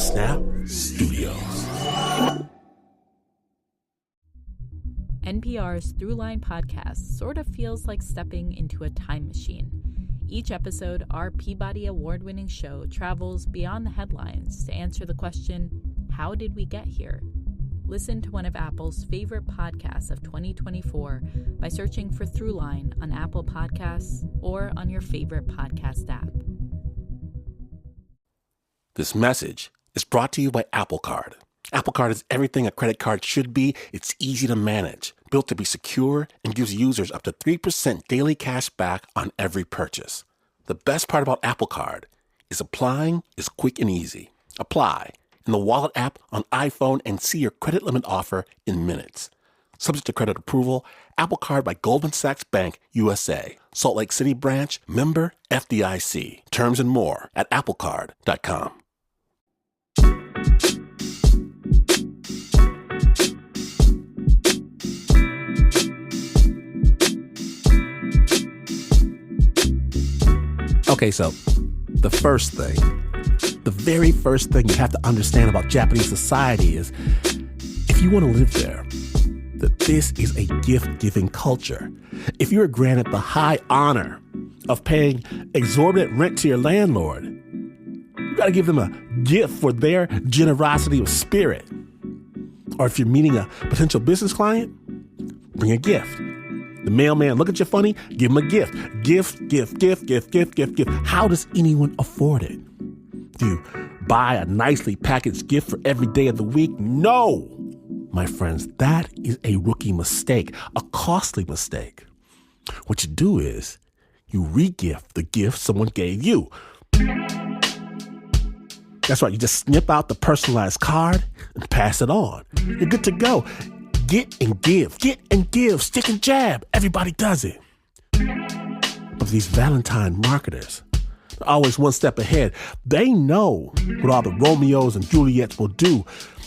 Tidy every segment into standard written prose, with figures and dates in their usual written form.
Snap Studios. NPR's Throughline podcast sort of feels like stepping into a time machine. Each episode, our Peabody Award-winning show travels beyond the headlines to answer the question, how did we get here? Listen to one of Apple's favorite podcasts of 2024 by searching for Throughline on Apple Podcasts or on your favorite podcast app. This message is brought to you by Apple Card. Apple Card is everything a credit card should be. It's easy to manage, built to be secure, and gives users up to 3% daily cash back on every purchase. The best part about Apple Card is applying is quick and easy. Apply in the Wallet app on iPhone and see your credit limit offer in minutes. Subject to credit approval, Apple Card by Goldman Sachs Bank, USA. Salt Lake City branch, member FDIC. Terms and more at applecard.com. Okay, so the very first thing you have to understand about Japanese society is if you want to live there, that this is a gift-giving culture. If you're granted the high honor of paying exorbitant rent to your landlord, you got to give them a gift for their generosity of spirit. Or if you're meeting a potential business client, bring a gift. The mailman look at you funny, give him a gift. Gift. How does anyone afford it? Do you buy a nicely packaged gift for every day of the week? No, my friends, that is a rookie mistake, a costly mistake. What you do is you re-gift the gift someone gave you. That's right, you just snip out the personalized card and pass it on. You're good to go. Get and give, stick and jab. Everybody does it. But these Valentine marketers, they're always one step ahead. They know what all the Romeos and Juliets will do.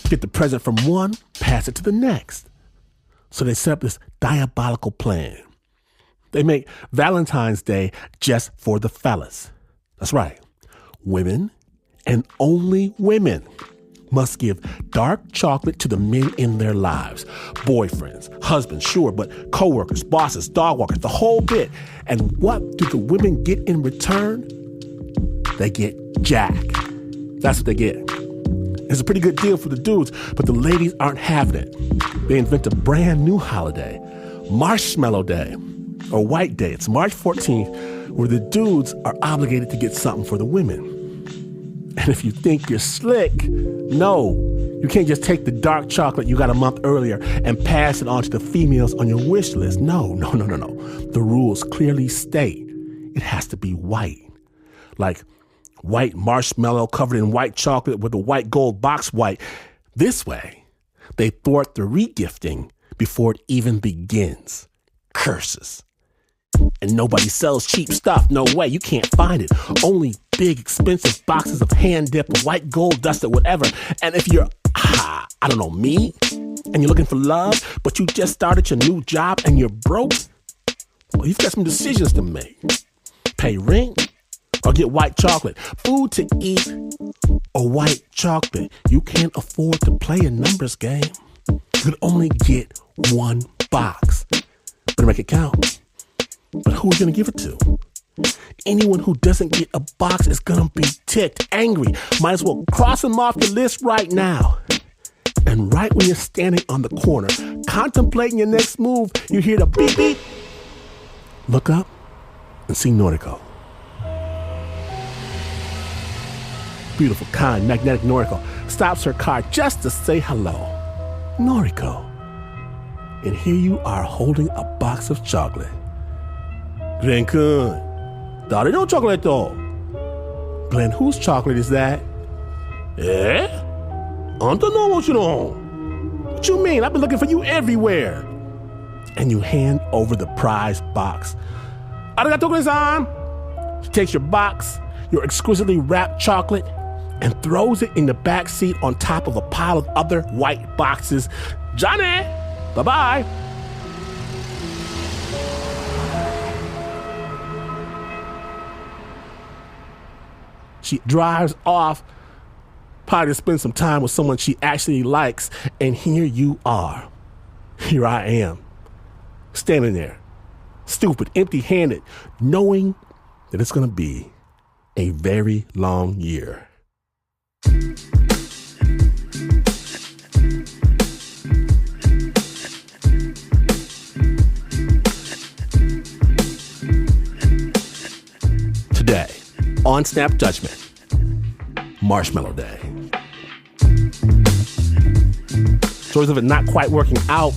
Get the present from one, pass it to the next. So they set up this diabolical plan. They make Valentine's Day just for the fellas. That's right. Women and only women must give dark chocolate to the men in their lives. Boyfriends, husbands, sure, but coworkers, bosses, dog walkers, the whole bit. And what do the women get in return? They get Jack. That's what they get. It's a pretty good deal for the dudes, but the ladies aren't having it. They invent a brand new holiday, Marshmallow Day, or White Day. It's March 14th, where the dudes are obligated to get something for the women. And if you think you're slick, no, you can't just take the dark chocolate you got a month earlier and pass it on to the females on your wish list. No. The rules clearly state it has to be white. Like white marshmallow covered in white chocolate with a white gold box white. This way, they thwart the regifting before it even begins. Curses. And nobody sells cheap stuff. No way. You can't find it. Only big, expensive boxes of hand dipped, white gold dusted, whatever. And if you're, me, and you're looking for love, but you just started your new job and you're broke, well, you've got some decisions to make. Pay rent or get white chocolate. Food to eat or white chocolate. You can't afford to play a numbers game. You can only get one box. Better make it count. But who are you going to give it to? Anyone who doesn't get a box is going to be ticked, angry. Might as well cross them off the list right now. And right when you're standing on the corner, contemplating your next move, you hear the beep, beep. Look up and see Noriko. Beautiful, kind, magnetic Noriko stops her car just to say hello. Noriko. And here you are holding a box of chocolate. Glenn-kun, 誰のチョコレート? Glenn, whose chocolate is that? あんたのもちろん. What you mean? I've been looking for you everywhere. And you hand over the prize box. Arigatou gozaimasu. She takes your box, your exquisitely wrapped chocolate, and throws it in the back seat on top of a pile of other white boxes. Johnny, bye-bye. She drives off Probably to spend some time with someone she actually likes. And here you are. Here I am. Standing there. Stupid, empty-handed. Knowing that it's going to be a very long year. Today, on Snap Judgment, Marshmallow Day. Stories of it not quite working out.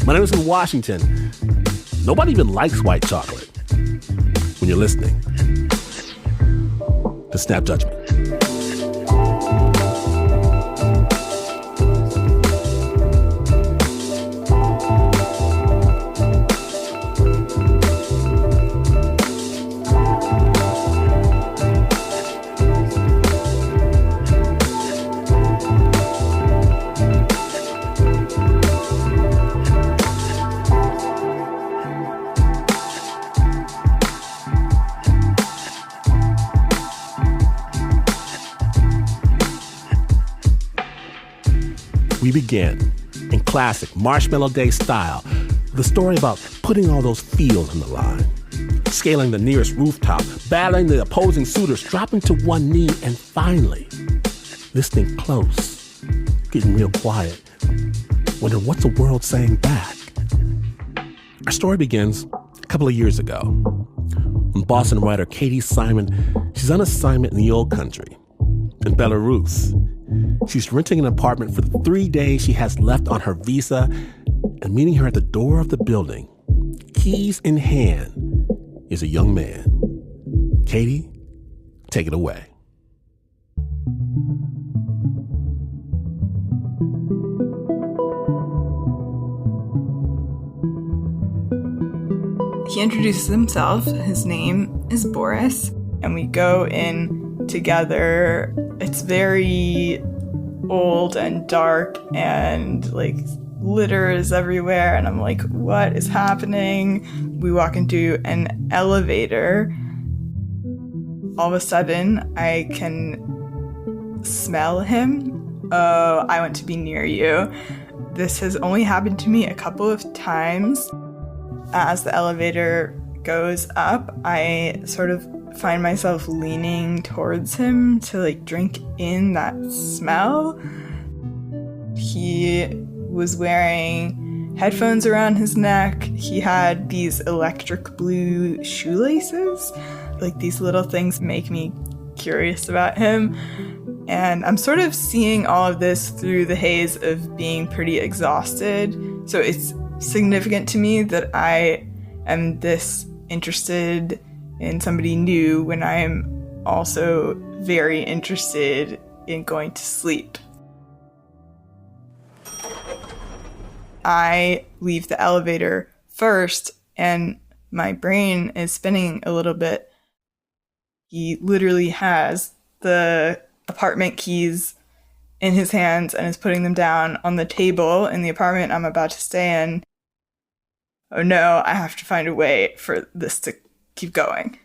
My name is in Washington. Nobody even likes white chocolate. When you're listening to Snap Judgment. We begin in classic Marshmallow Day style with a story about putting all those feels on the line, scaling the nearest rooftop, battling the opposing suitors, dropping to one knee, and finally listening close, getting real quiet, wondering what's the world saying back. Our story begins a couple of years ago when Boston writer Katie Simon, she's on assignment in the old country, in Belarus. She's renting an apartment for the 3 days she has left on her visa, and meeting her at the door of the building, keys in hand, is a young man. Katie, take it away. He introduces himself. His name is Barys, and we go in together. It's very old and dark, and like litter is everywhere, and I'm like, what is happening? We walk into an elevator. All of a sudden, I can smell him. Oh, I want to be near you. This has only happened to me a couple of times. As the elevator goes up, I sort of find myself leaning towards him to like drink in that smell. He was wearing headphones around his neck. He had these electric blue shoelaces. Like, these little things make me curious about him. And I'm sort of seeing all of this through the haze of being pretty exhausted. So it's significant to me that I am this interested in somebody new when I am also very interested in going to sleep. I leave the elevator first, and my brain is spinning a little bit. He literally has the apartment keys in his hands and is putting them down on the table in the apartment I'm about to stay in. Oh no, I have to find a way for this to keep going.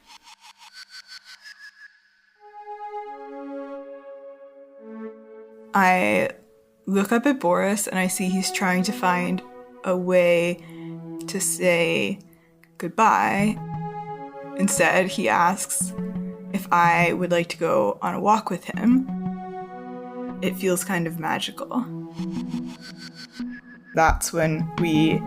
I look up at Barys and I see he's trying to find a way to say goodbye. Instead, he asks if I would like to go on a walk with him. It feels kind of magical. That's when we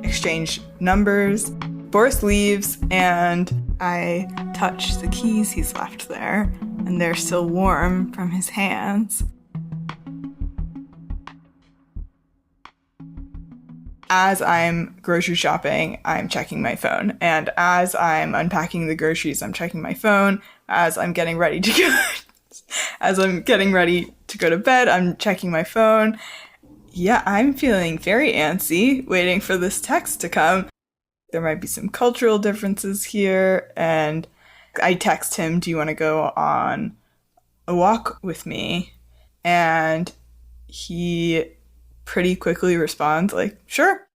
exchange numbers. Barys leaves and I touch the keys he's left there, and they're still warm from his hands. As I'm grocery shopping, I'm checking my phone. And as I'm unpacking the groceries, I'm checking my phone. As I'm getting ready to go to bed, I'm checking my phone. Yeah, I'm feeling very antsy, waiting for this text to come. There might be some cultural differences here. And I text him, do you want to go on a walk with me? And he pretty quickly responds like, sure.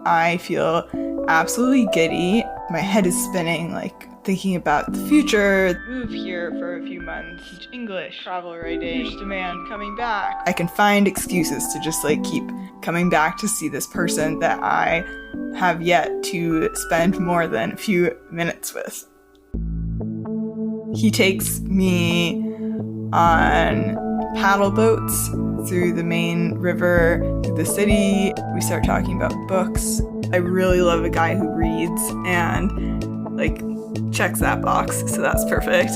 I feel absolutely giddy. My head is spinning like, thinking about the future. Move here for a few months, teach English, travel writing, demand coming back. I can find excuses to just like keep coming back to see this person that I have yet to spend more than a few minutes with. He takes me on paddle boats through the main river to the city. We start talking about books. I really love a guy who reads and like checks that box, so that's perfect.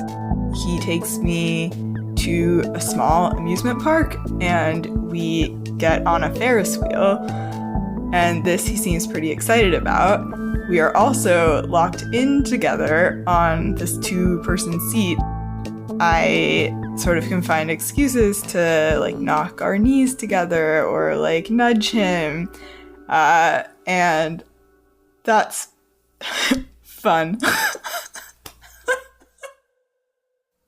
He takes me to a small amusement park and we get on a Ferris wheel, and this he seems pretty excited about. We are also locked in together on this 2-person seat. I sort of can find excuses to like knock our knees together or like nudge him, and that's fun.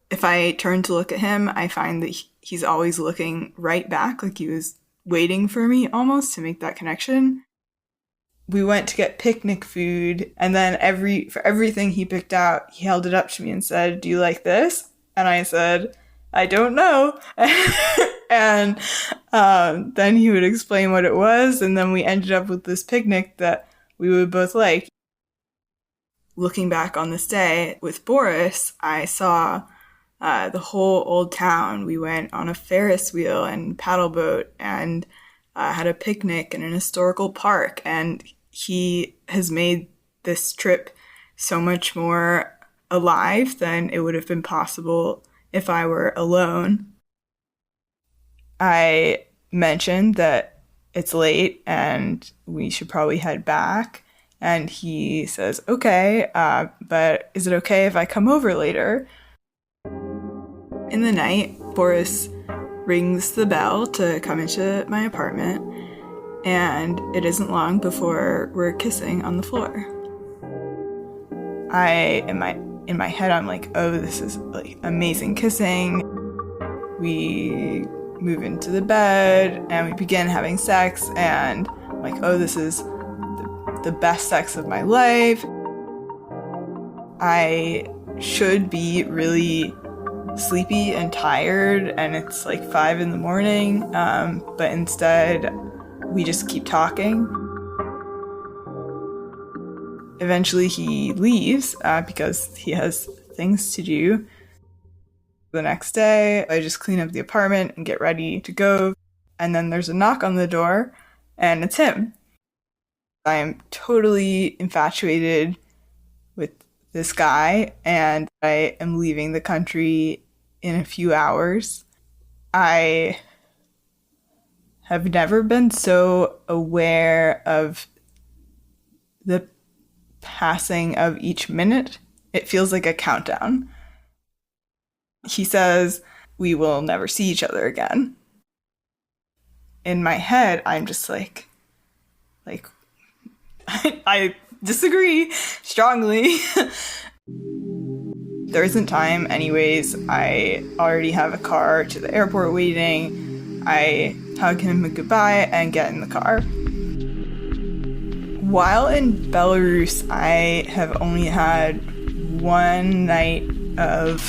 If I turn to look at him, I find that he's always looking right back, like he was waiting for me almost to make that connection. We went to get picnic food, and then for everything he picked out, he held it up to me and said, "Do you like this?" And I said, "I don't know." And then he would explain what it was, and then we ended up with this picnic that we would both like. Looking back on this day with Barys, I saw the whole old town. We went on a Ferris wheel and paddle boat and had a picnic in an historical park, and he has made this trip so much more alive than it would have been possible if I were alone. I mentioned that it's late and we should probably head back, and he says, "Okay, but is it okay if I come over later?" In the night, Barys rings the bell to come into my apartment, and it isn't long before we're kissing on the floor. In my head, I'm like, oh, this is like amazing kissing. We move into the bed and we begin having sex, and I'm like, oh, this is the best sex of my life. I should be really sleepy and tired, and it's like 5 a.m, but instead we just keep talking. Eventually he leaves because he has things to do. The next day, I just clean up the apartment and get ready to go, and then there's a knock on the door, and it's him. I am totally infatuated with this guy, and I am leaving the country in a few hours. I have never been so aware of the passing of each minute. It feels like a countdown. He says, "We will never see each other again." In my head, I'm just like, I disagree strongly. There isn't time anyways. I already have a car to the airport waiting. I hug him goodbye and get in the car. While in Belarus, I have only had one night of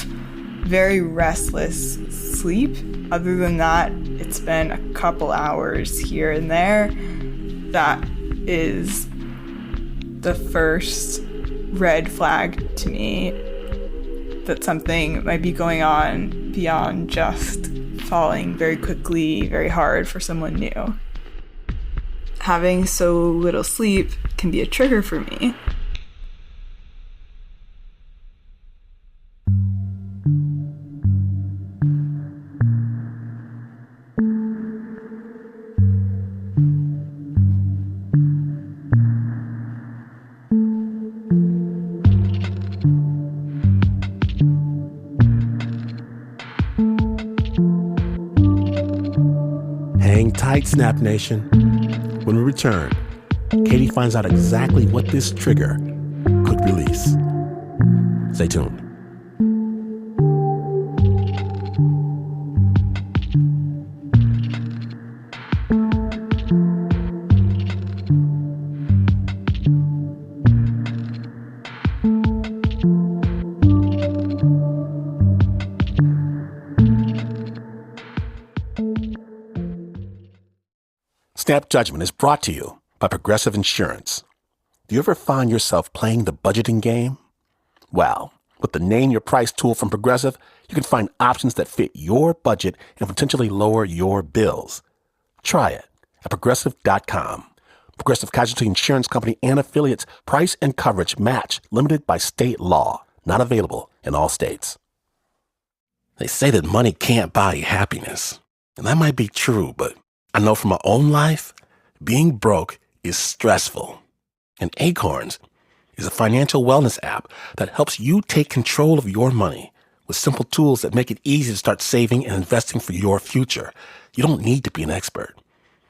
very restless sleep. Other than that, it's been a couple hours here and there. That is the first red flag to me that something might be going on beyond just falling very quickly, very hard for someone new. Having so little sleep can be a trigger for me. Hang tight, Snap Nation. When we return, Katie finds out exactly what this trigger could release. Stay tuned. Snap Judgment is brought to you by Progressive Insurance. Do you ever find yourself playing the budgeting game? Well, with the Name Your Price tool from Progressive, you can find options that fit your budget and potentially lower your bills. Try it at Progressive.com. Progressive Casualty Insurance Company and affiliates. Price and coverage match limited by state law. Not available in all states. They say that money can't buy happiness. And that might be true, but I know from my own life, being broke is stressful. And Acorns is a financial wellness app that helps you take control of your money with simple tools that make it easy to start saving and investing for your future. You don't need to be an expert.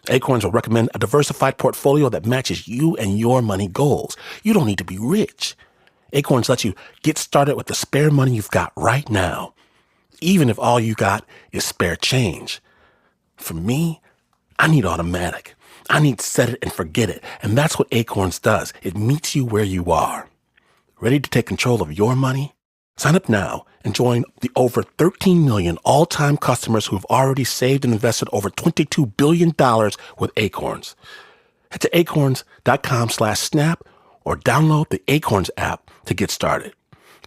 Acorns will recommend a diversified portfolio that matches you and your money goals. You don't need to be rich. Acorns lets you get started with the spare money you've got right now, even if all you got is spare change. For me, I need automatic. I need set it and forget it. And that's what Acorns does. It meets you where you are. Ready to take control of your money? Sign up now and join the over 13 million all-time customers who've already saved and invested over $22 billion with Acorns. Head to acorns.com/snap or download the Acorns app to get started.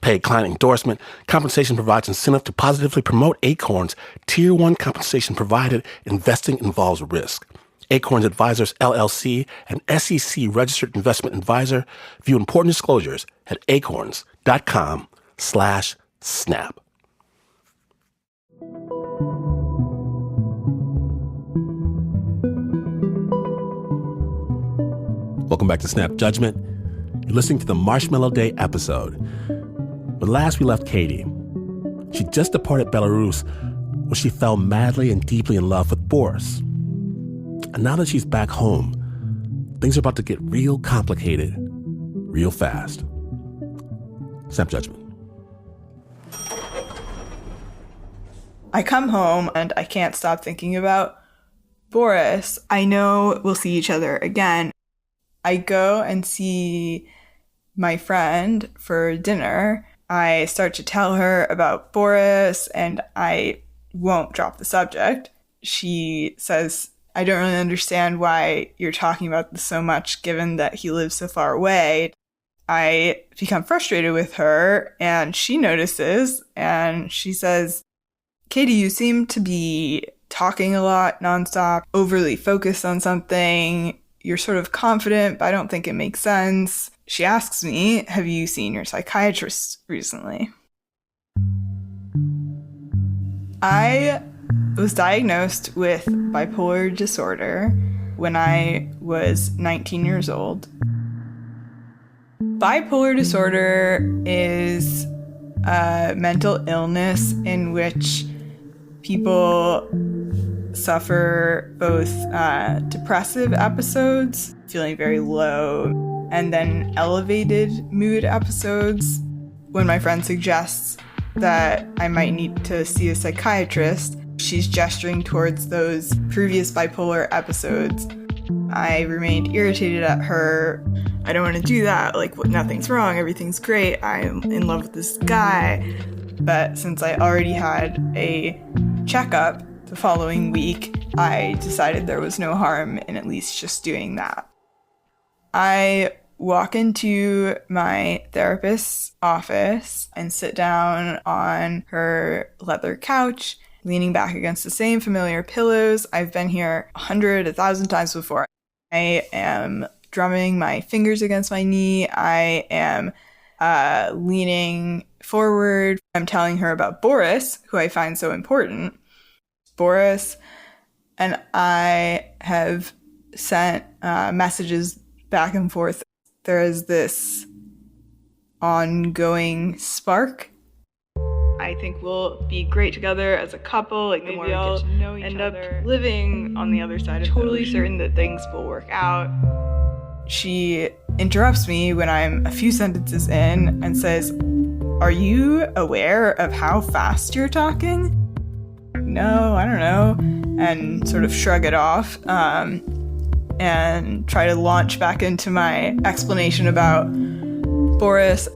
Paid client endorsement. Compensation provides incentive to positively promote Acorns. Tier 1 compensation provided. Investing involves risk. Acorns Advisors, LLC, an SEC-registered investment advisor. View important disclosures at acorns.com/snap. Welcome back to Snap Judgment. You're listening to the Marshmallow Day episode. When last we left Katie, she just departed Belarus where she fell madly and deeply in love with Barys. And now that she's back home, things are about to get real complicated real fast. Snap Judgment. I come home and I can't stop thinking about Barys. I know we'll see each other again. I go and see my friend for dinner. I start to tell her about Barys and I won't drop the subject. She says, I don't really understand why you're talking about this so much given that he lives so far away. I become frustrated with her and she notices and she says, Katie, you seem to be talking a lot nonstop, overly focused on something. You're sort of confident, but I don't think it makes sense. She asks me, have you seen your psychiatrist recently? I was diagnosed with bipolar disorder when I was 19 years old. Bipolar disorder is a mental illness in which people suffer both depressive episodes, feeling very low, and then elevated mood episodes. When my friend suggests that I might need to see a psychiatrist, she's gesturing towards those previous bipolar episodes. I remained irritated at her. I don't want to do that. Like, nothing's wrong. Everything's great. I'm in love with this guy. But since I already had a checkup the following week, I decided there was no harm in at least just doing that. I walk into my therapist's office and sit down on her leather couch, leaning back against the same familiar pillows. I've been here 1,000 times before. I am drumming my fingers against my knee. I am leaning forward. I'm telling her about Barys, who I find so important. Barys and I have sent messages back and forth. There is this ongoing spark. I think we'll be great together as a couple. Like, maybe I'll end up living on the other side of totally certain that things will work out. She interrupts me when I'm a few sentences in and says, "Are you aware of how fast you're talking?" No, I don't know. And sort of shrug it off and try to launch back into my explanation about Barys.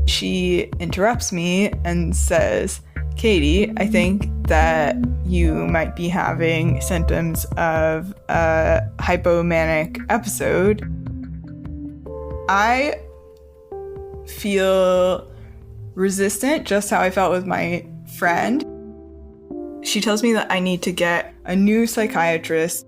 She interrupts me and says, Katie, I think that you might be having symptoms of a hypomanic episode. I feel resistant, just how I felt with my friend. She tells me that I need to get a new psychiatrist.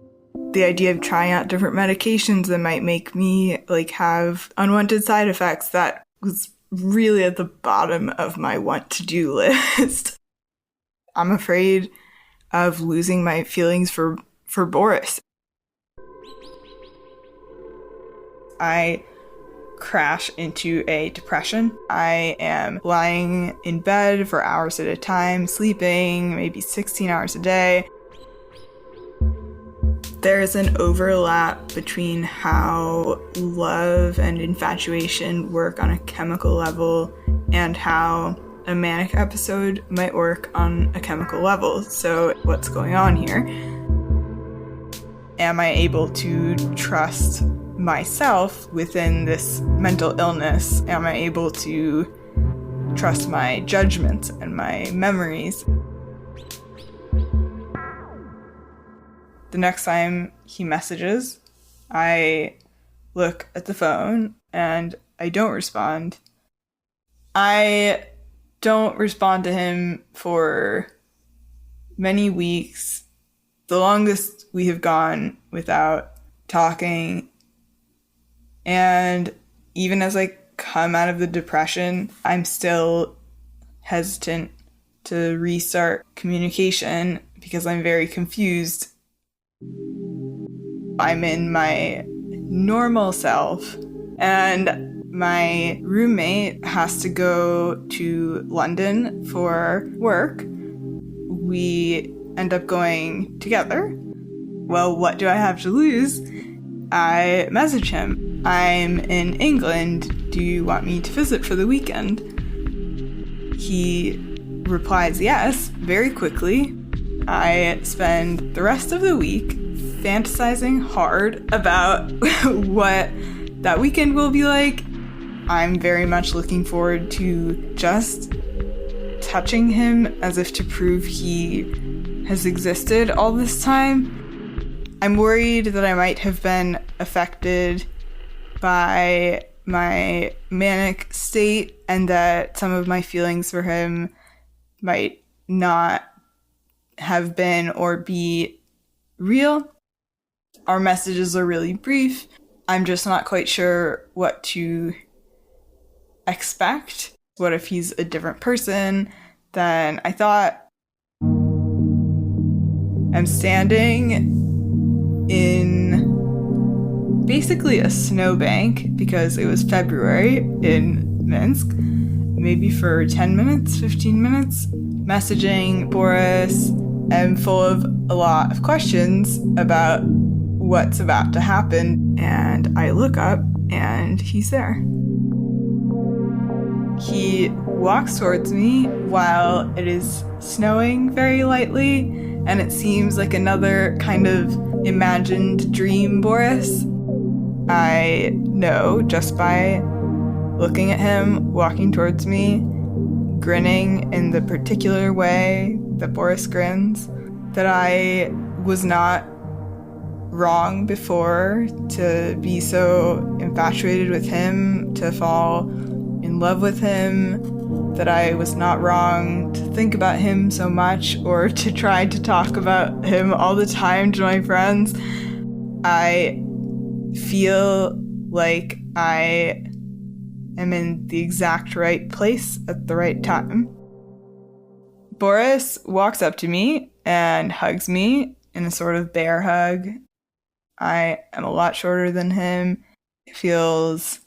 The idea of trying out different medications that might make me have unwanted side effects, that was really at the bottom of my want-to-do list. I'm afraid of losing my feelings for Barys. I crash into a depression. I am lying in bed for hours at a time, sleeping maybe 16 hours a day. There is an overlap between how love and infatuation work on a chemical level and how a manic episode might work on a chemical level. So what's going on here? Am I able to trust myself within this mental illness? Am I able to trust my judgments and my memories? The next time he messages, I look at the phone and I don't respond. I don't respond to him for many weeks, the longest we have gone without talking. And even as I come out of the depression, I'm still hesitant to restart communication because I'm very confused. I'm in my normal self, and my roommate has to go to London for work. We end up going together. Well, what do I have to lose? I message him. I'm in England. Do you want me to visit for the weekend? He replies yes, very quickly. I spend the rest of the week fantasizing hard about what that weekend will be like. I'm very much looking forward to just touching him as if to prove he has existed all this time. I'm worried that I might have been affected by my manic state and that some of my feelings for him might not have been or be real. Our messages are really brief. I'm just not quite sure what to expect. What if he's a different person than I thought? I'm standing in basically a snowbank because it was February in Minsk, maybe for 10 minutes, 15 minutes, messaging Barys. I'm full of a lot of questions about what's about to happen, and I look up and he's there. He walks towards me while it is snowing very lightly, and it seems like another kind of imagined dream Barys. I know just by looking at him walking towards me, grinning in the particular way that Barys grins, that I was not wrong before to be so infatuated with him, to fall in love with him, that I was not wrong to think about him so much or to try to talk about him all the time to my friends. I feel like I am in the exact right place at the right time. Barys walks up to me and hugs me in a sort of bear hug. I am a lot shorter than him. It feels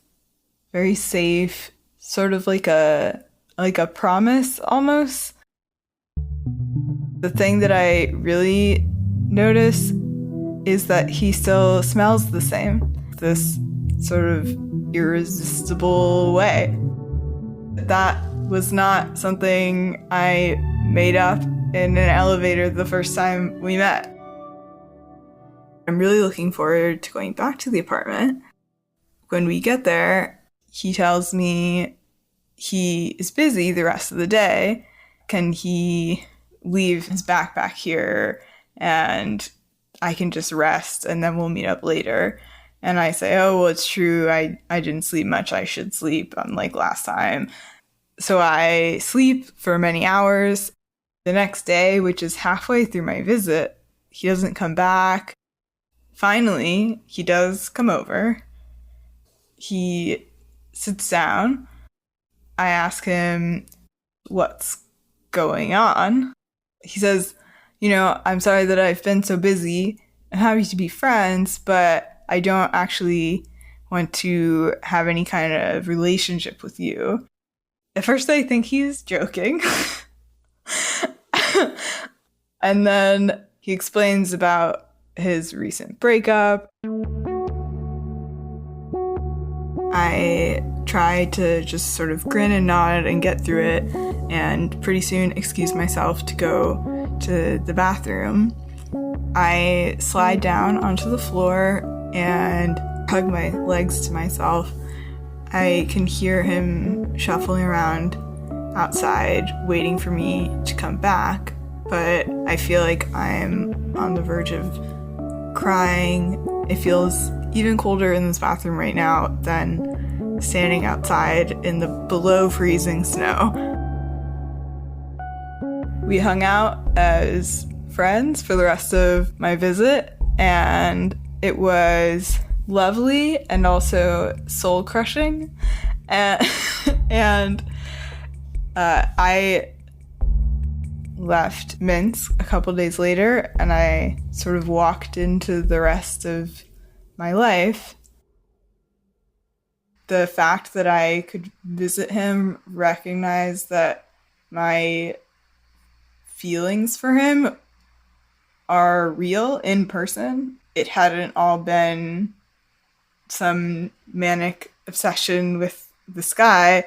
very safe, sort of like a promise almost. The thing that I really notice is that he still smells the same, this sort of irresistible way. That was not something I made up in an elevator the first time we met. I'm really looking forward to going back to the apartment. When we get there, he tells me he is busy the rest of the day can he leave his backpack here and I can just rest and then we'll meet up later. And I say, oh, well, it's true. I didn't sleep much. I should sleep, unlike last time. So I sleep for many hours. The next day, which is halfway through my visit, he doesn't come back. Finally, he does come over. He sits down. I ask him what's going on. He says, I'm sorry that I've been so busy. I'm happy to be friends, but I don't actually want to have any kind of relationship with you. At first, I think he's joking. And then he explains about his recent breakup. I try to just sort of grin and nod and get through it, and pretty soon excuse myself to go to the bathroom. I slide down onto the floor and hug my legs to myself. I can hear him shuffling around outside, waiting for me to come back, but I feel like I'm on the verge of crying. It feels even colder in this bathroom right now than standing outside in the below freezing snow. We hung out as friends for the rest of my visit, and it was lovely and also soul-crushing. And I left Minsk a couple days later, and I sort of walked into the rest of my life. The fact that I could visit him, recognize that my feelings for him are real in person. It hadn't all been some manic obsession with the sky,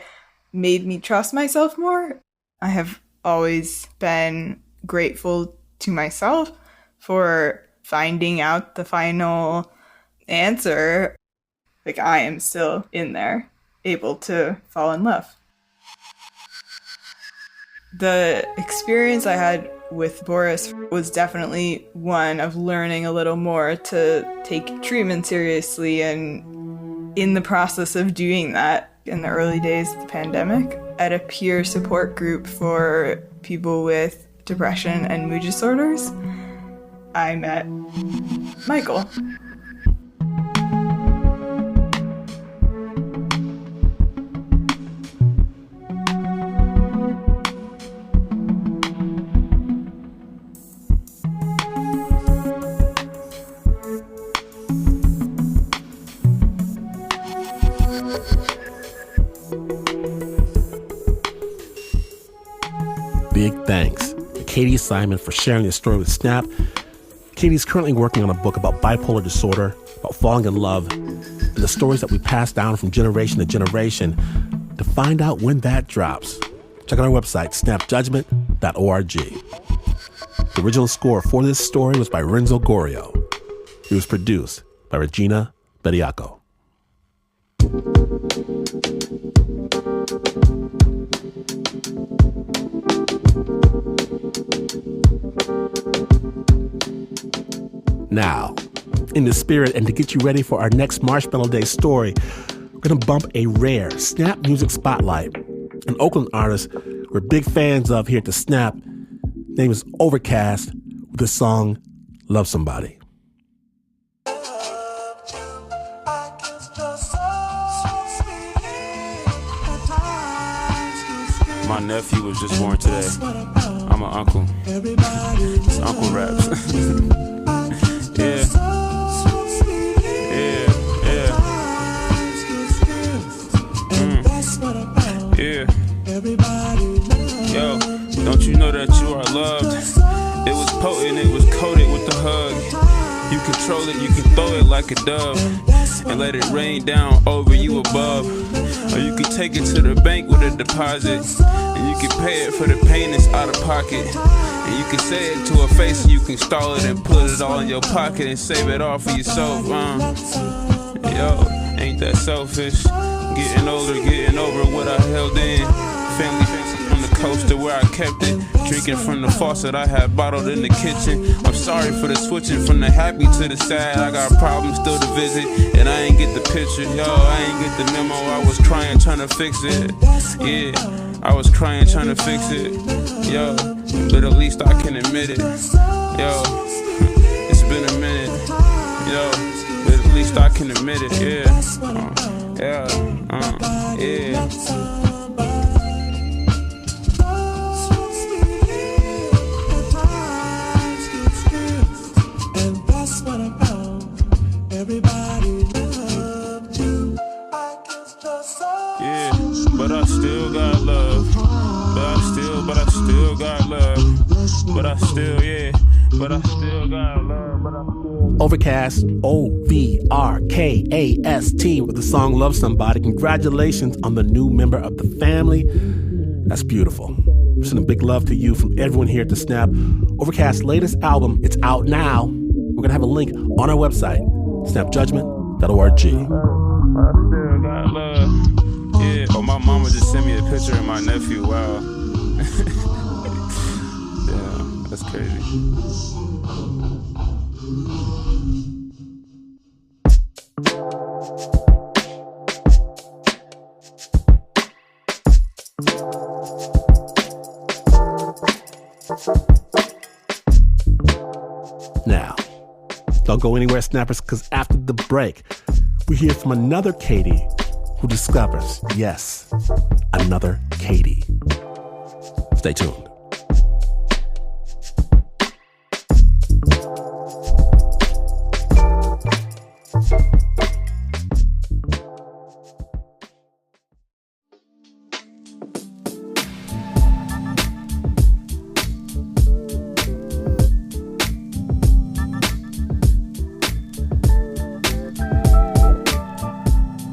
made me trust myself more. I have always been grateful to myself for finding out the final answer. Like, I am still in there, able to fall in love. The experience I had with Barys was definitely one of learning a little more to take treatment seriously, and in the process of doing that, in the early days of the pandemic, at a peer support group for people with depression and mood disorders, I met Michael. Big thanks to Katie Simon for sharing this story with Snap. Katie's currently working on a book about bipolar disorder, about falling in love, and the stories that we pass down from generation to generation. To find out when that drops, check out our website, snapjudgment.org. The original score for this story was by Renzo Gorrio. It was produced by Regina Bediako. Now, in the spirit and to get you ready for our next Marshmallow Day story, we're going to bump a rare Snap Music Spotlight. An Oakland artist we're big fans of here at the Snap. His name is Ovrkast, with the song Love Somebody. My nephew was just born today. I'm an uncle. It's Uncle Raps. Yeah. Yo, don't you know that you are loved? It was potent, it was coated with the hug. You control it, you can throw it like a dove and let it rain down over you above. Or you can take it to the bank with a deposit, and you can pay it for the pain that's out of pocket. And you can say it to her face, and you can stall it and put it all in your pocket and save it all for yourself. Yo, ain't that selfish? Getting older, getting over what I held in. Family from the coast to where where I kept it. Drinking from the faucet I had bottled in the kitchen. I'm sorry for the switching from the happy to the sad. I got problems still to visit, and I ain't get the picture. Yo, I ain't get the memo. I was crying trying to fix it. Yeah, I was crying trying to fix it. Yo, but at least I can admit it. Yo, it's been a minute. Yo, but at least I can admit it. Yeah, yeah. Yeah, but I still got love. But I still got love. But I still got love. Ovrkast, Ovrkast, with the song Love Somebody. Congratulations on the new member of the family. That's beautiful. We're sending big love to you from everyone here at The Snap. Ovrkast's latest album, it's out now. We're going to have a link on our website, snapjudgment.org. I still got love. Yeah, oh, my mama just sent me a picture of my nephew. Wow. Yeah, that's crazy. Now, don't go anywhere, Snappers, because after the break, we hear from another Katie who discovers, yes, another Katie. Stay tuned.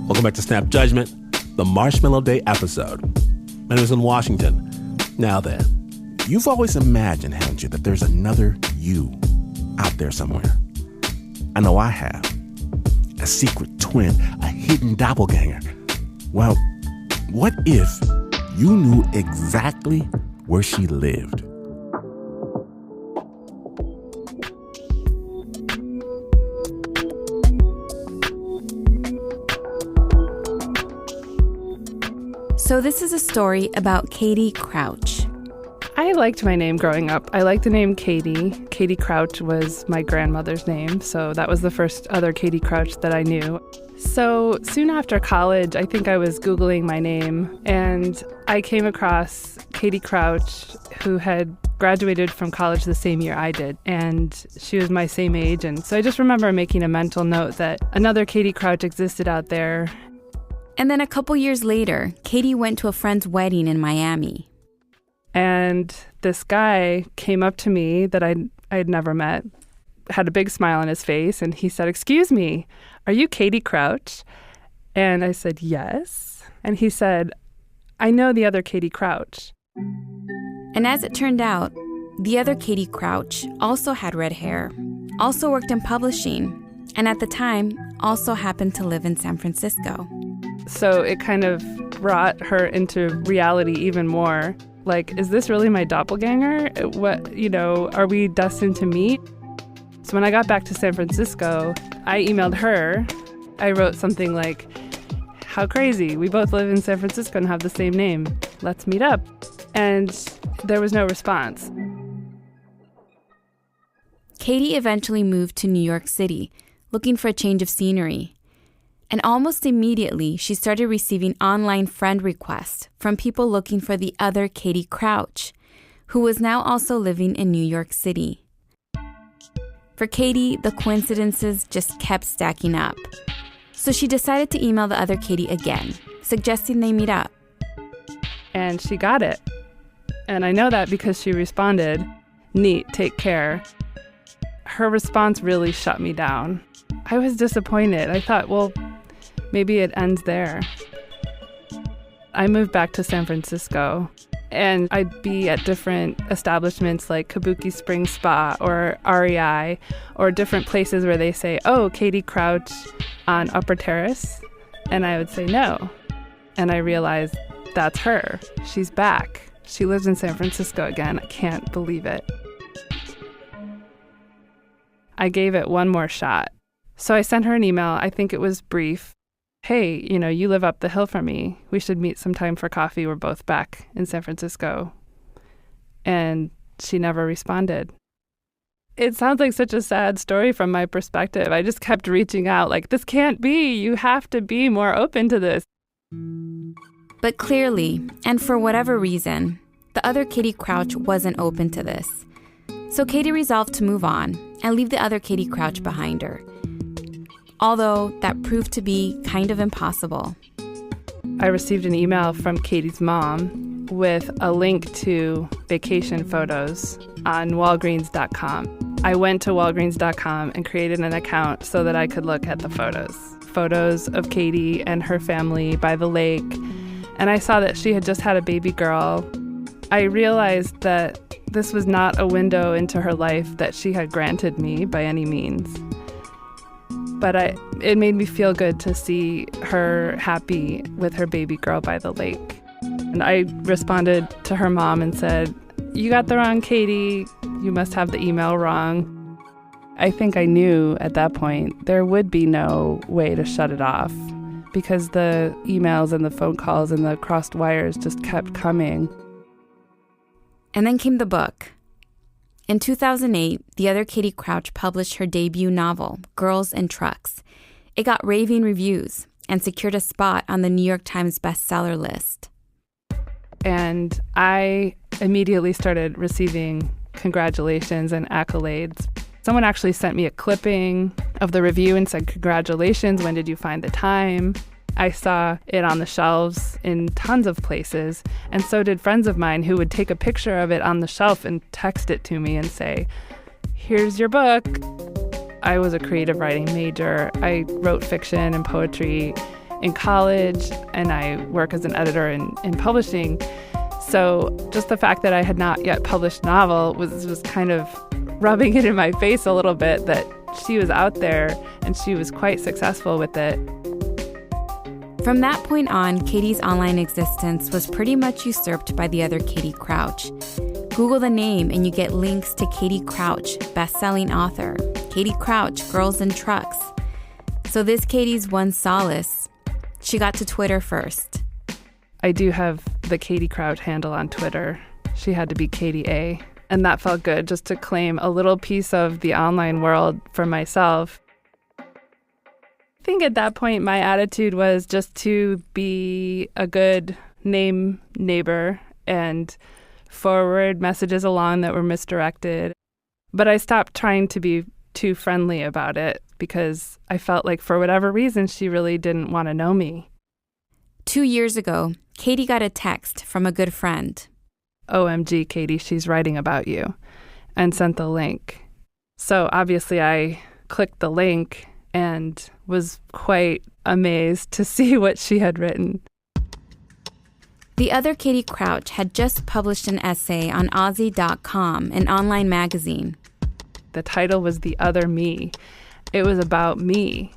Welcome back to Snap Judgment, the Marshmallow Day episode. My name is in Washington. Now then, you've always imagined, haven't you, that there's another you out there somewhere. I know I have. A secret twin, a hidden doppelganger. Well, what if you knew exactly where she lived? So this is a story about Katie Crouch. I liked my name growing up. I liked the name Katie. Katie Crouch was my grandmother's name, so that was the first other Katie Crouch that I knew. So soon after college, I think I was Googling my name, and I came across Katie Crouch, who had graduated from college the same year I did, and she was my same age. And so I just remember making a mental note that another Katie Crouch existed out there. And then a couple years later, Katie went to a friend's wedding in Miami. And this guy came up to me that I'd never met, had a big smile on his face, and he said, "Excuse me, are you Katie Crouch?" And I said, "Yes." And he said, "I know the other Katie Crouch." And as it turned out, the other Katie Crouch also had red hair, also worked in publishing, and at the time also happened to live in San Francisco. So it kind of brought her into reality even more. Like, is this really my doppelganger? Are we destined to meet? So when I got back to San Francisco, I emailed her. I wrote something like, "How crazy, we both live in San Francisco and have the same name. Let's meet up." And there was no response. Katie eventually moved to New York City, looking for a change of scenery. And almost immediately, she started receiving online friend requests from people looking for the other Katie Crouch, who was now also living in New York City. For Katie, the coincidences just kept stacking up. So she decided to email the other Katie again, suggesting they meet up. And she got it. And I know that because she responded, "Neat, take care." Her response really shut me down. I was disappointed. I thought, well, maybe it ends there. I moved back to San Francisco, and I'd be at different establishments like Kabuki Springs Spa or REI, or different places where they say, "Oh, Katie Crouch on Upper Terrace." And I would say no. And I realized that's her. She's back. She lives in San Francisco again. I can't believe it. I gave it one more shot. So I sent her an email. I think it was brief. Hey, you live up the hill from me. We should meet sometime for coffee. We're both back in San Francisco. And she never responded. It sounds like such a sad story from my perspective. I just kept reaching out like, this can't be. You have to be more open to this. But clearly, and for whatever reason, the other Katie Crouch wasn't open to this. So Katie resolved to move on and leave the other Katie Crouch behind her. Although that proved to be kind of impossible. I received an email from Katie's mom with a link to vacation photos on Walgreens.com. I went to Walgreens.com and created an account so that I could look at the photos. Photos of Katie and her family by the lake. And I saw that she had just had a baby girl. I realized that this was not a window into her life that she had granted me by any means. But it made me feel good to see her happy with her baby girl by the lake. And I responded to her mom and said, "You got the wrong Katie. You must have the email wrong." I think I knew at that point there would be no way to shut it off because the emails and the phone calls and the crossed wires just kept coming. And then came the book. In 2008, the other Katie Crouch published her debut novel, Girls in Trucks. It got raving reviews and secured a spot on the New York Times bestseller list. And I immediately started receiving congratulations and accolades. Someone actually sent me a clipping of the review and said, "Congratulations, when did you find the time?" I saw it on the shelves in tons of places, and so did friends of mine who would take a picture of it on the shelf and text it to me and say, "Here's your book." I was a creative writing major. I wrote fiction and poetry in college, and I work as an editor in publishing. So just the fact that I had not yet published a novel was kind of rubbing it in my face a little bit that she was out there and she was quite successful with it. From that point on, Katie's online existence was pretty much usurped by the other Katie Crouch. Google the name and you get links to Katie Crouch, best-selling author, Katie Crouch, Girls in Trucks. So this Katie's one solace. She got to Twitter first. I do have the Katie Crouch handle on Twitter. She had to be Katie A. And that felt good, just to claim a little piece of the online world for myself. I think at that point, my attitude was just to be a good neighbor and forward messages along that were misdirected. But I stopped trying to be too friendly about it because I felt like for whatever reason, she really didn't want to know me. 2 years ago, Katie got a text from a good friend. "OMG, Katie, she's writing about you," and sent the link. So obviously I clicked the link and was quite amazed to see what she had written. The other Katie Crouch had just published an essay on Aussie.com, an online magazine. The title was The Other Me. It was about me.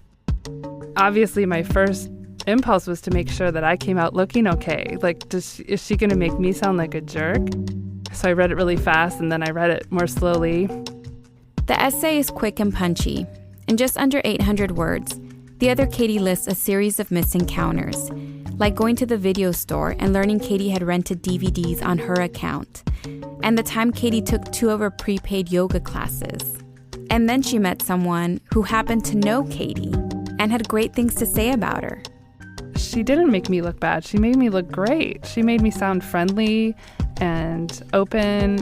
Obviously, my first impulse was to make sure that I came out looking okay. Like, is she going to make me sound like a jerk? So I read it really fast, and then I read it more slowly. The essay is quick and punchy. In just under 800 words, the other Katie lists a series of misencounters, like going to the video store and learning Katie had rented DVDs on her account, and the time Katie took 2 of her prepaid yoga classes. And then she met someone who happened to know Katie and had great things to say about her. She didn't make me look bad. She made me look great. She made me sound friendly and open.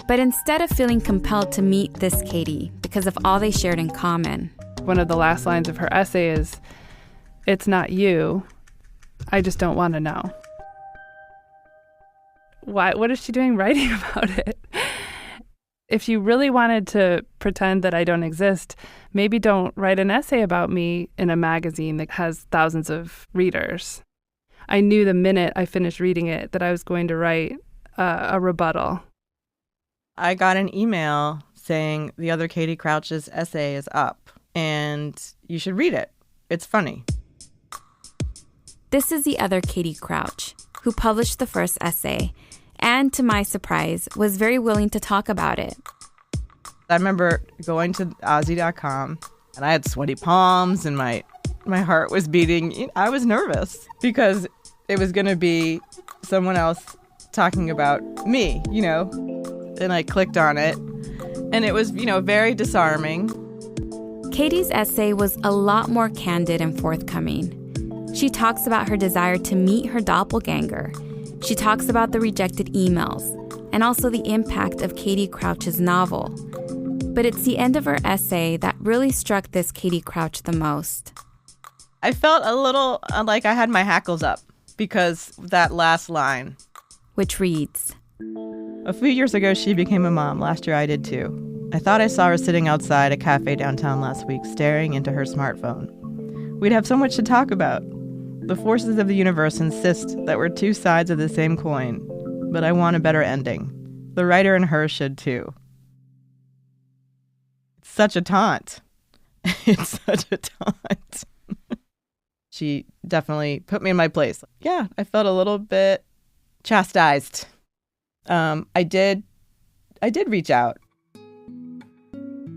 But instead of feeling compelled to meet this Katie because of all they shared in common, one of the last lines of her essay is, "It's not you. I just don't want to know." Why? What is she doing writing about it? If you really wanted to pretend that I don't exist, maybe don't write an essay about me in a magazine that has thousands of readers. I knew the minute I finished reading it that I was going to write a rebuttal. I got an email saying the other Katie Crouch's essay is up and you should read it. It's funny. This is the other Katie Crouch, who published the first essay, and to my surprise, was very willing to talk about it. I remember going to Ozzy.com, and I had sweaty palms, and my heart was beating. I was nervous because it was going to be someone else talking about me, and I clicked on it, and it was, very disarming. Katie's essay was a lot more candid and forthcoming. She talks about her desire to meet her doppelganger. She talks about the rejected emails and also the impact of Katie Crouch's novel. But it's the end of her essay that really struck this Katie Crouch the most. I felt a little like I had my hackles up because that last line, which reads, "A few years ago, she became a mom. Last year, I did too. I thought I saw her sitting outside a cafe downtown last week, staring into her smartphone. We'd have so much to talk about. The forces of the universe insist that we're two sides of the same coin, but I want a better ending. The writer in her should too." It's such a taunt. It's such a taunt. She definitely put me in my place. Yeah, I felt a little bit chastised. I did reach out.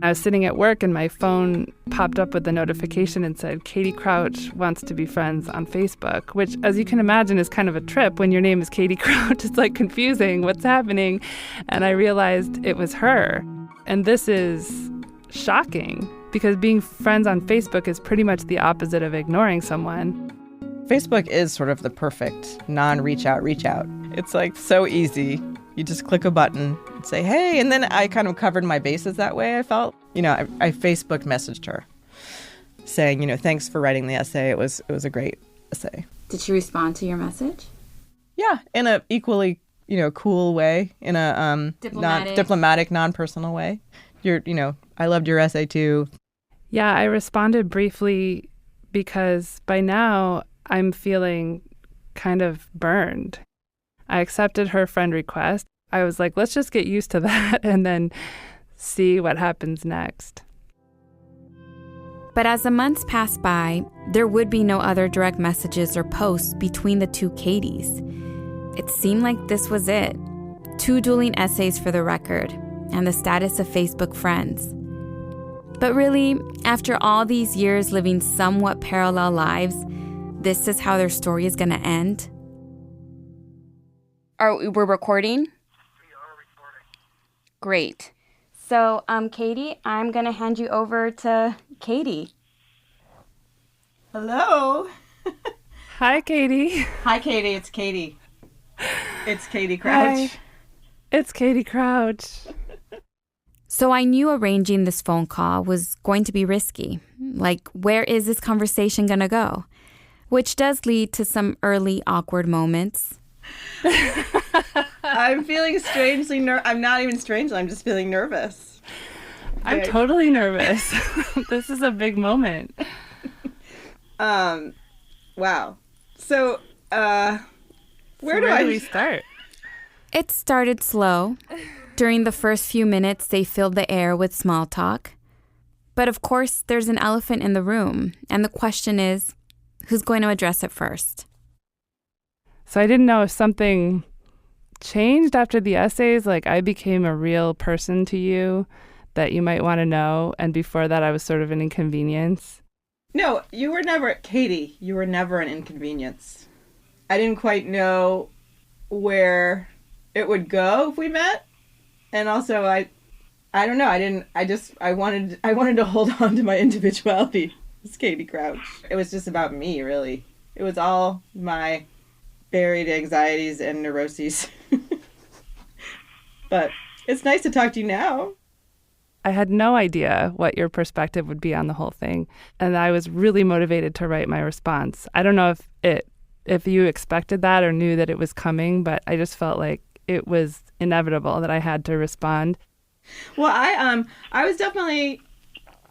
I was sitting at work and my phone popped up with a notification and said, Katie Crouch wants to be friends on Facebook, which, as you can imagine, is kind of a trip when your name is Katie Crouch. It's like confusing. What's happening? And I realized it was her. And this is shocking because being friends on Facebook is pretty much the opposite of ignoring someone. Facebook is sort of the perfect non-reach out, reach out. It's like so easy. You just click a button and say, hey, and then I kind of covered my bases that way, I felt. I Facebook messaged her saying, thanks for writing the essay. It was a great essay. Did she respond to your message? Yeah, in a equally, cool way, in a diplomatic, non-personal way. I loved your essay too. Yeah, I responded briefly because by now I'm feeling kind of burned. I accepted her friend request. I was like, let's just get used to that and then see what happens next. But as the months passed by, there would be no other direct messages or posts between the two Katies. It seemed like this was it. 2 dueling essays for the record and the status of Facebook friends. But really, after all these years living somewhat parallel lives, this is how their story is going to end? We're recording? We are recording. Great. So, Katie, I'm going to hand you over to Katie. Hello. Hi, Katie. Hi, Katie. It's Katie. It's Katie Crouch. Hi. It's Katie Crouch. So I knew arranging this phone call was going to be risky. Like, where is this conversation going to go? Which does lead to some early awkward moments. I'm feeling strangely I'm not even strangely, I'm just feeling nervous. I'm totally nervous. This is a big moment. Wow. So, where do we start? It started slow. During the first few minutes, they filled the air with small talk. But of course, there's an elephant in the room, and the question is, who's going to address it first? So I didn't know if something changed after the essays, like I became a real person to you that you might want to know, and before that I was sort of an inconvenience. No, you were never, Katie, you were never an inconvenience. I didn't quite know where it would go if we met. And also, I don't know. I wanted to hold on to my individuality. It's Katie Crouch. It was just about me, really. It was all my buried anxieties and neuroses. But it's nice to talk to you now. I had no idea what your perspective would be on the whole thing. And I was really motivated to write my response. I don't know if you expected that or knew that it was coming, but I just felt like it was inevitable that I had to respond. Well, I was definitely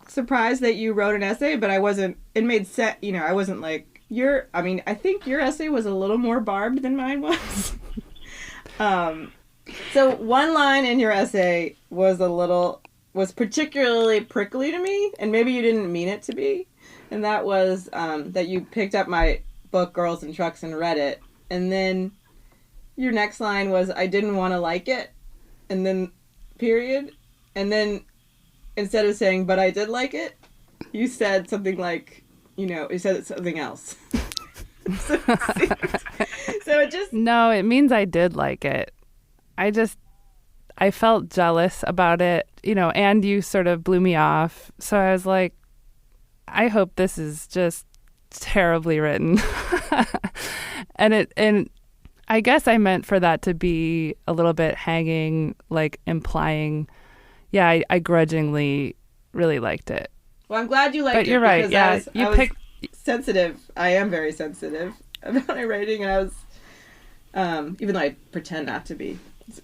surprised that you wrote an essay, but I wasn't, it made sense, I wasn't like, I think your essay was a little more barbed than mine was. So one line in your essay was particularly prickly to me, and maybe you didn't mean it to be, and that was that you picked up my book, Girls and Trucks, and read it, and then your next line was, I didn't want to like it, and then period. And then instead of saying, but I did like it, you said something like, you said something else. so it just... No, it means I did like it. I felt jealous about it, and you sort of blew me off. So I was like, I hope this is just terribly written. And I guess I meant for that to be a little bit hanging, like implying, yeah, I grudgingly really liked it. Well, I'm glad you liked it. But you're right. Yeah, I was sensitive. I am very sensitive about my writing, and I was, even though I pretend not to be.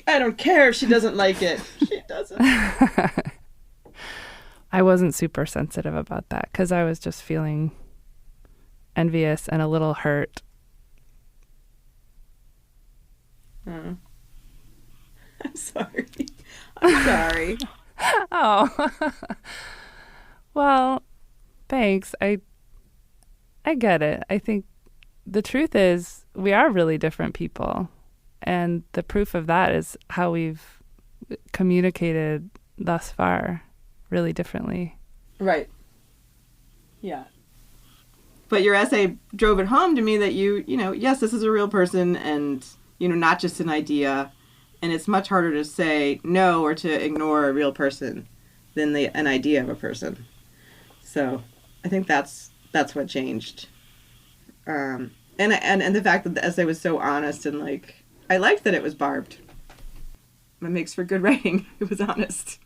I don't care if she doesn't like it. She doesn't. I wasn't super sensitive about that because I was just feeling envious and a little hurt. I'm sorry. I'm sorry. Oh. Well, thanks. I get it. I think the truth is we are really different people. And the proof of that is how we've communicated thus far really differently. Right. Yeah. But your essay drove it home to me that yes, this is a real person and, not just an idea. And it's much harder to say no or to ignore a real person than an idea of a person. So I think that's what changed. And the fact that the essay was so honest and I liked that it was barbed. It makes for good writing. It was honest.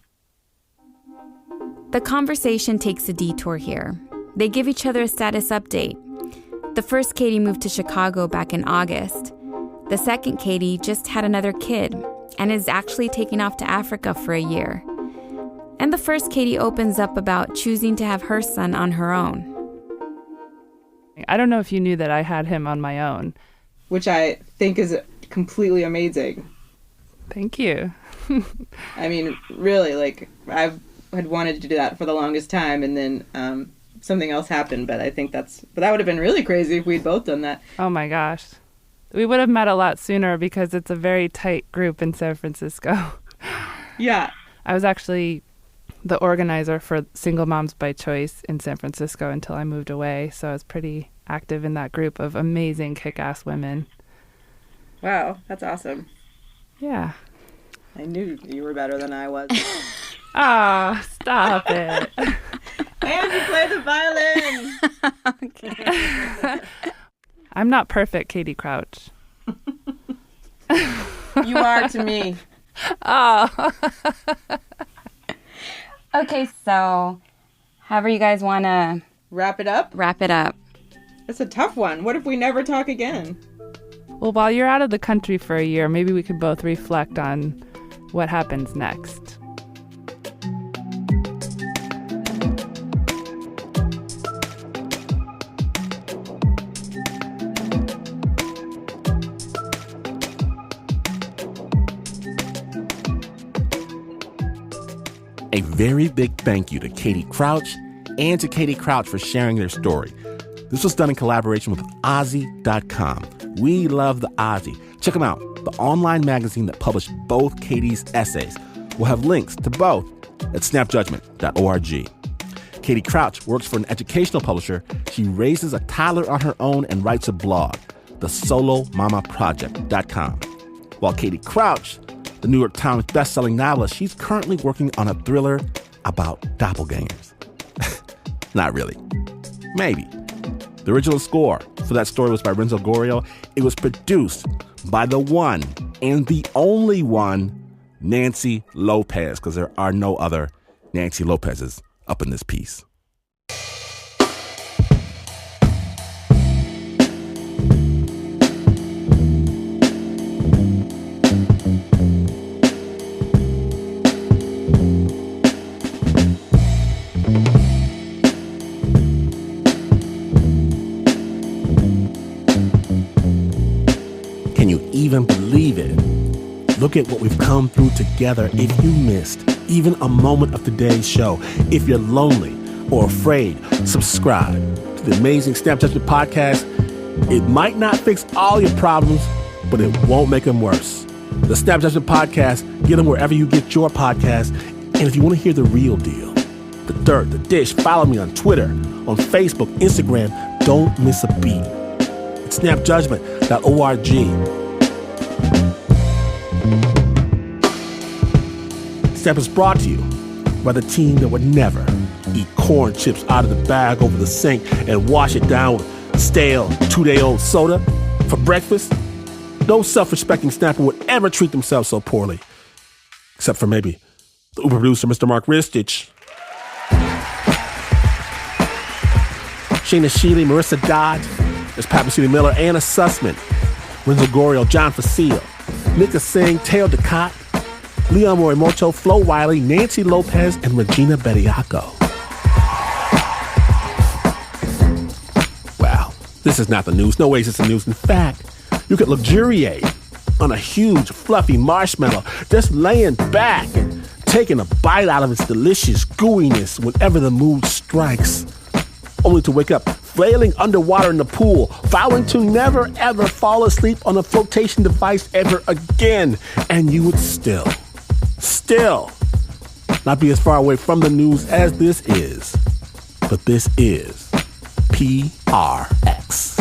The conversation takes a detour here. They give each other a status update. The first Katie moved to Chicago back in August. The second Katie just had another kid and is actually taking off to Africa for a year. And the first Katie opens up about choosing to have her son on her own. I don't know if you knew that I had him on my own. Which I think is completely amazing. Thank you. I mean, really, I had wanted to do that for the longest time, and then something else happened, but I think but that would have been really crazy if we'd both done that. Oh my gosh. We would have met a lot sooner because it's a very tight group in San Francisco. Yeah. I was actually the organizer for Single Moms by Choice in San Francisco until I moved away, so I was pretty active in that group of amazing kick-ass women. Wow, that's awesome. Yeah. I knew you were better than I was. Ah, stop it. And you play the violin. Okay. I'm not perfect, Katie Crouch. You are to me. Oh. Okay, so however you guys want to wrap it up. It's a tough one. What if we never talk again? Well, while you're out of the country for a year, maybe we could both reflect on what happens next. A very big thank you to Katie Crouch and to Katie Crouch for sharing their story. This was done in collaboration with Ozzy.com. We love the Ozzy. Check them out, the online magazine that published both Katie's essays. We'll have links to both at snapjudgment.org. Katie Crouch works for an educational publisher. She raises a toddler on her own and writes a blog, thesolomamaproject.com. While Katie Crouch, the New York Times bestselling novelist, she's currently working on a thriller about doppelgangers. Not really. Maybe. The original score for that story was by Renzo Gorrio. It was produced by the one and the only one, Nancy Lopez, because there are no other Nancy Lopez's up in this piece. Can you even believe it? Look at what we've come through together. If you missed even a moment of today's show, if you're lonely or afraid, subscribe to the amazing Snap Judgment podcast. It might not fix all your problems, but it won't make them worse. The Snap Judgment Podcast, get them wherever you get your podcasts. And if you want to hear the real deal, the dirt, the dish, follow me on Twitter, on Facebook, Instagram. Don't miss a beat. It's snapjudgment.org. Snap is brought to you by the team that would never eat corn chips out of the bag over the sink and wash it down with stale 2-day-old soda for breakfast. No self-respecting snapper would ever treat themselves so poorly. Except for maybe the Uber producer, Mr. Mark Ristich. Shayna Shealy, Marissa Dodge, there's Papasini Miller, Anna Sussman, Renzo Gorrio, John Facile, Nika Singh, Teo Ducot, Leon Morimoto, Flo Wiley, Nancy Lopez, and Regina Bediako. Wow, this is not the news. No ways it's the news. In fact, you could luxuriate on a huge, fluffy marshmallow, just laying back and taking a bite out of its delicious gooiness whenever the mood strikes, only to wake up flailing underwater in the pool, vowing to never ever fall asleep on a flotation device ever again. And you would still not be as far away from the news as this is. But this is PRX.